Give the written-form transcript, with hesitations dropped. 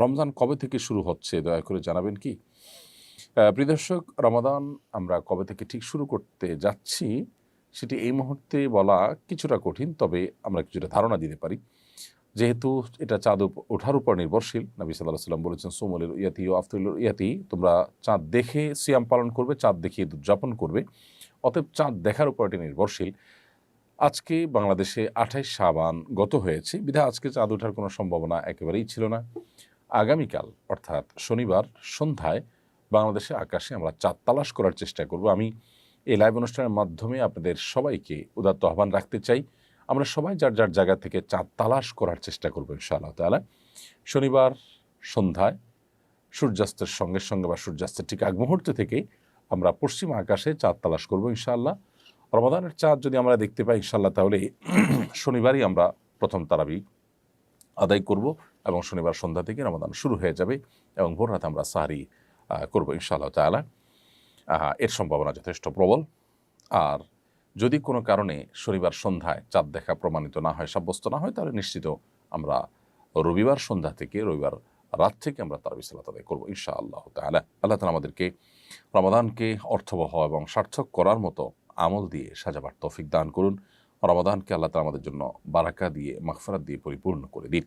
রমজান কবে থেকে শুরু হচ্ছে দয়া করে জানাবেন কি? প্রিয় দর্শক, রমাদান আমরা কবে থেকে ঠিক শুরু করতে যাচ্ছি সেটি এই মুহূর্তে বলা কিছুটা কঠিন, তবে আমরা কিছুটা ধারণা দিতে পারি। যেহেতু এটা চাঁদ ওঠার উপর নির্ভরশীল। নবী সাল্লাল্লাহু আলাইহি ওয়াসাল্লাম বলেছেন, সুমুল রুইয়াতি ওয়া আফতিরুল রুইয়াতি, তোমরা চাঁদ দেখে সিয়াম পালন করবে, চাঁদ দেখে ঈদ উদযাপন করবে। অতএব চাঁদ দেখার উপর এটি নির্ভরশীল। আজকে বাংলাদেশে ২৮ শাবান গত হয়েছে, বিধায় আজকে চাঁদ ওঠার কোনো সম্ভাবনা একেবারেই ছিল না। আগামীকাল অর্থাৎ শনিবার সন্ধ্যায় বাংলাদেশে আকাশে আমরা চাঁদ তালাশ করার চেষ্টা করব। আমি এই লাইভ অনুষ্ঠানের মাধ্যমে আপনাদের সবাইকে উদাত্ত আহ্বান রাখতে চাই, আমরা সবাই যার যার জায়গা থেকে চাঁদ তালাশ করার চেষ্টা করব ইনশাআল্লাহ তাআলা। শনিবার সন্ধ্যায় সূর্যাস্তের সঙ্গে সঙ্গে বা সূর্যাস্তের ঠিক আগ মুহূর্ত থেকে আমরা পশ্চিম আকাশে চাঁদ তালাশ করব ইনশাআল্লাহ। রমাদানের চাঁদ যদি আমরা দেখতে পাই ইনশাআল্লাহ, তাহলে শনিবারই আমরা প্রথম তারাবি আদায় করব এবং শনিবার সন্ধ্যা থেকে রমাদান শুরু হয়ে যাবে এবং ভোর রাতে আমরা সাহারি করব ইনশাআল্লাহ তাআলা। এর সম্ভাবনা যথেষ্ট প্রবল। আর যদি কোনো কারণে শনিবার সন্ধ্যায় চাঁদ দেখা প্রমাণিত না হয়, সাব্যস্ত না হয়, তাহলে নিশ্চিত আমরা রবিবার সন্ধ্যা থেকে রবিবার রাত থেকে আমরা তারাবি সালাত আদায় করব ইনশাআল্লাহ তাআলা। আল্লাহ তাআলা আমাদেরকে রমাদানকে অর্থবহ এবং সার্থক করার মতো আমল দিয়ে সাজাবার তৌফিক দান করুন। রমাদানকে আল্লাহ তাআলা আমাদের জন্য বারাকা দিয়ে, মাগফিরাত দিয়ে পরিপূর্ণ করে দিন।